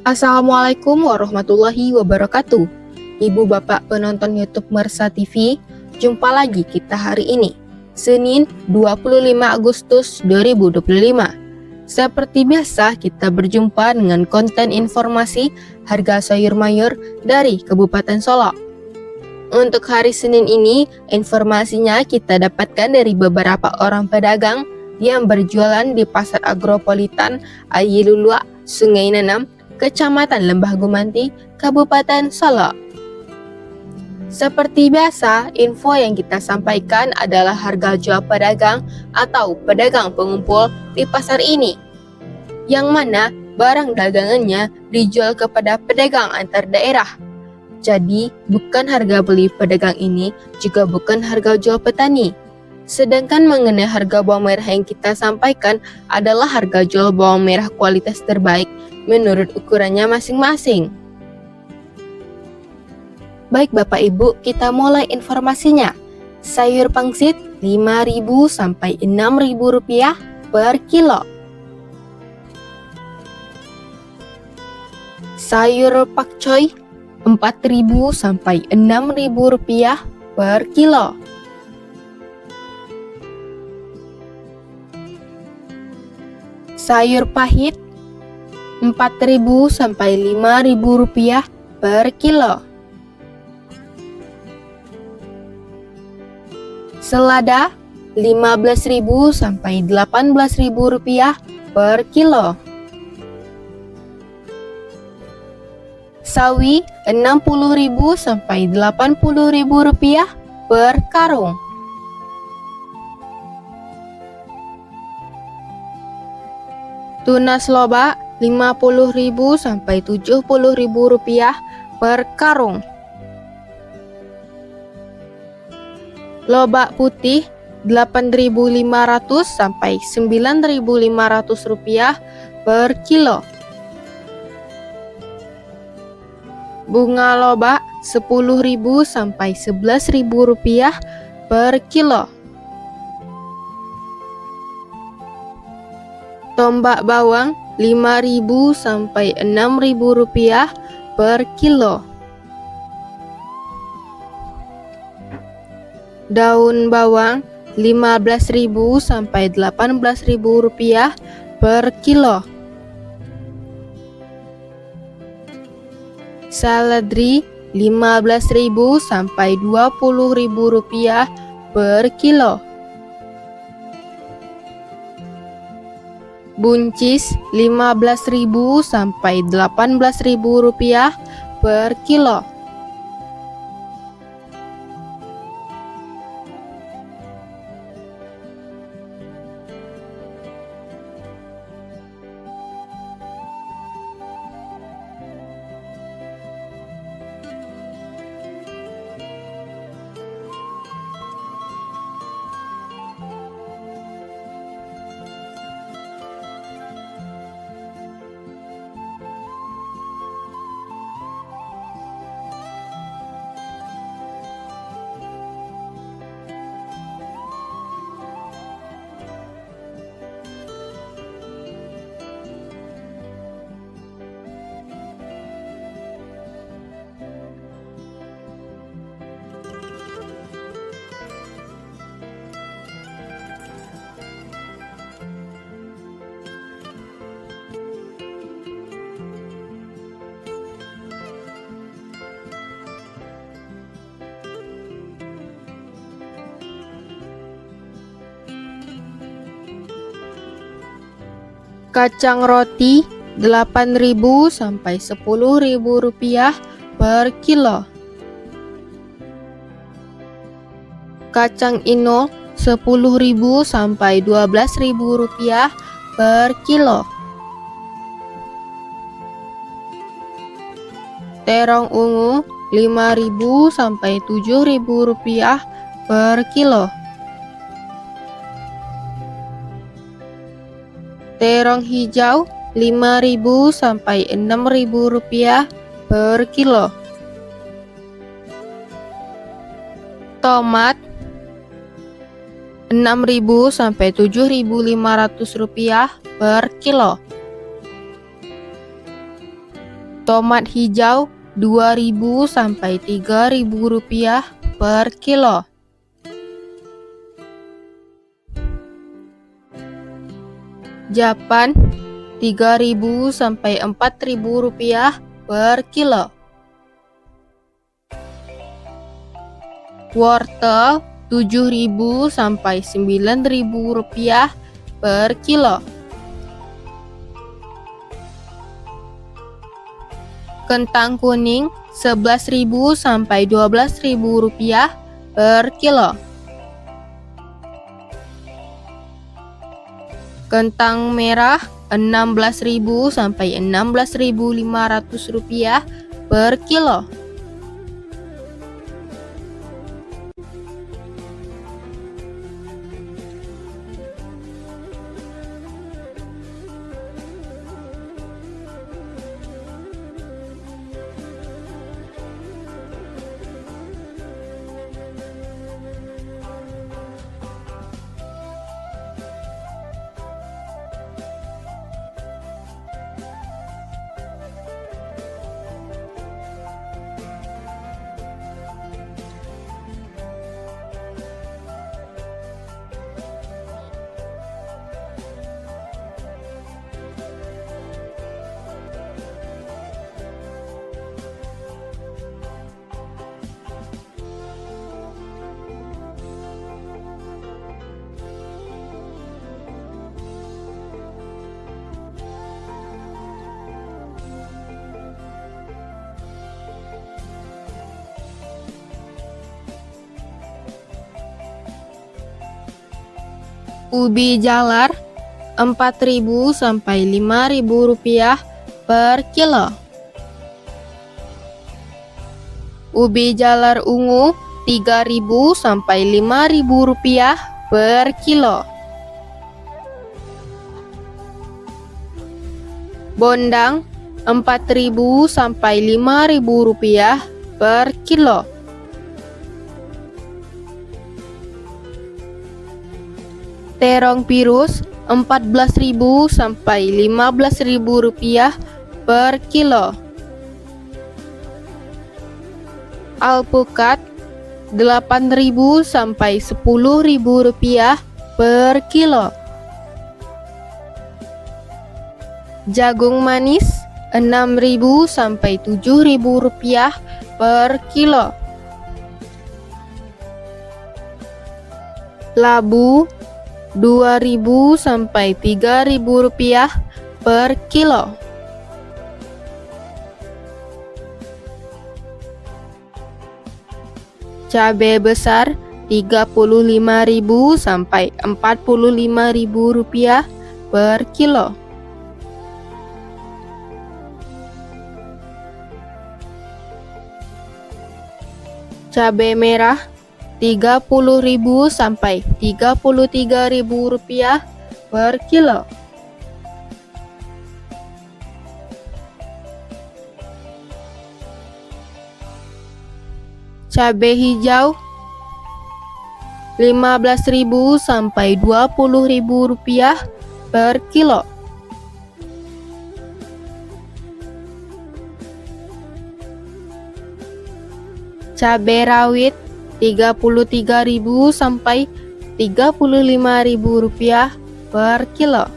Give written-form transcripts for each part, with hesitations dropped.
Assalamualaikum warahmatullahi wabarakatuh. Ibu bapak penonton YouTube Mersa TV, jumpa lagi kita hari ini, Senin 25 Agustus 2025. Seperti biasa kita berjumpa dengan konten informasi harga sayur mayur dari Kabupaten Solok. Untuk hari Senin ini, informasinya kita dapatkan dari beberapa orang pedagang yang berjualan di Pasar Agropolitan Ayilulua, Sungai Nanam, Kecamatan Lembah Gumanti, Kabupaten Solok. Seperti biasa, info yang kita sampaikan adalah harga jual pedagang atau pedagang pengumpul di pasar ini, yang mana barang dagangannya dijual kepada pedagang antar daerah. Jadi, bukan harga beli pedagang ini, juga bukan harga jual petani. Sedangkan mengenai harga bawang merah yang kita sampaikan adalah harga jual bawang merah kualitas terbaik menurut ukurannya masing-masing. Baik Bapak Ibu, kita mulai informasinya. Sayur pangsit 5.000 sampai 6.000 rupiah per kilo. Sayur pakcoy 4.000 sampai 6.000 rupiah per kilo. Sayur pahit 4.000 sampai 5.000 rupiah per kilo. Selada 15.000 sampai 18.000 rupiah per kilo. Sawi 60.000 sampai 80.000 rupiah per karung. Tunas loba 50.000 sampai 70.000 rupiah per karung. Lobak putih 8.500 sampai 9.500 rupiah per kilo. Bunga lobak 10.000 sampai 11.000 rupiah per kilo. Tombak bawang 5.000 sampai 6.000 rupiah per kilo. Daun bawang 15.000 sampai 18.000 rupiah per kilo. Seledri 15.000 sampai 20.000 rupiah per kilo. Buncis 15.000 sampai 18.000 rupiah per kilo. Kacang roti 8.000 sampai 10.000 rupiah per kilo. Kacang inul 10.000 sampai 12.000 rupiah per kilo. Terong ungu 5.000 sampai 7.000 rupiah per kilo. Terong hijau 5.000 sampai 6.000 rupiah per kilo. Tomat 6.000 sampai 7.500 rupiah per kilo. Tomat hijau Rp2.000 sampai Rp3.000 per kilo. Japan Rp3.000 sampai Rp4.000 per kilo. Wortel Rp7.000 sampai Rp9.000 per kilo. Kentang kuning Rp11.000 sampai Rp12.000 per kilo. Kentang merah Rp16.000 sampai Rp16.500 per kilo. Ubi jalar Rp4.000 sampai Rp5.000 per kilo. Ubi jalar ungu Rp3.000 sampai Rp5.000 per kilo. Bondang Rp4.000 sampai Rp5.000 per kilo. Terong pirus Rp14.000 sampai Rp15.000 per kilo. Alpukat Rp8.000 sampai Rp10.000 per kilo. Jagung manis Rp6.000 sampai Rp7.000 per kilo. Labu Rp2.000 sampai Rp3.000 per kilo. Cabai besar Rp35.000 sampai Rp45.000 per kilo. Cabai merah Rp30.000 sampai Rp33.000 per kilo. Cabai hijau Rp15.000 sampai Rp20.000 per kilo. Cabai rawit Rp33.000 sampai Rp35.000 per kilo.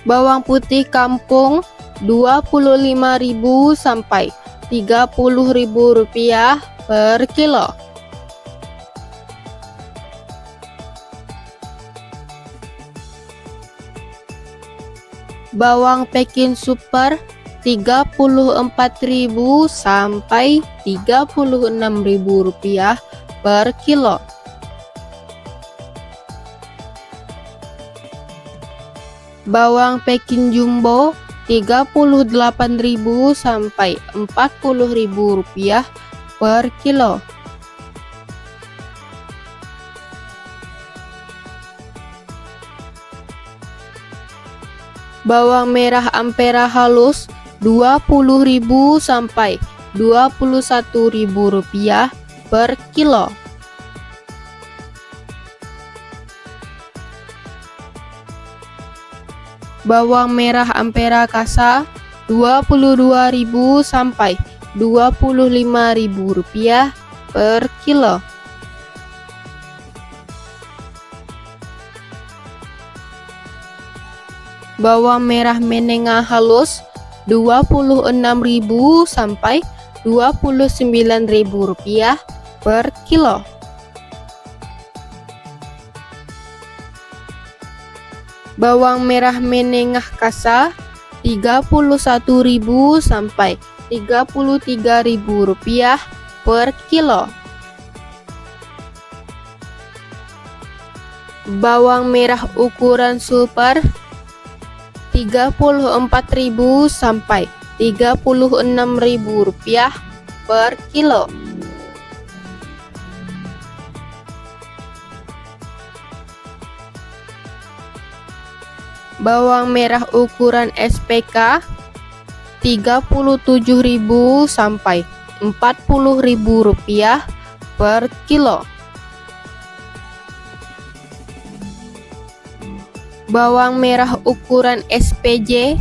Bawang putih kampung Rp25.000 sampai Rp30.000 per kilo. Bawang Pekin super Rp34.000 sampai Rp36.000 per kilo. Bawang Pekin jumbo Rp38.000 sampai Rp40.000 per kilo. Bawang merah Ampera halus Rp20.000 sampai Rp21.000 per kilo. Bawang merah Ampera kasa Rp22.000 sampai Rp25.000 per kilo. Bawang merah menengah halus Rp26.000 sampai Rp29.000 per kilo. Bawang merah menengah kasa Rp31.000 sampai Rp33.000 per kilo. Bawang merah ukuran super Rp34.000 sampai Rp36.000 per kilo. Bawang merah ukuran SPK Rp37.000 sampai Rp40.000 per kilo. Bawang merah ukuran SPJ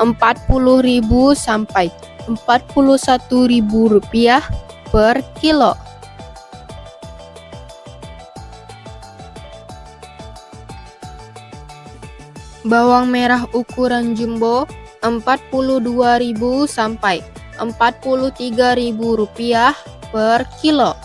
Rp40.000 sampai Rp41.000 per kilo. Bawang merah ukuran jumbo Rp42.000 sampai Rp43.000 per kilo.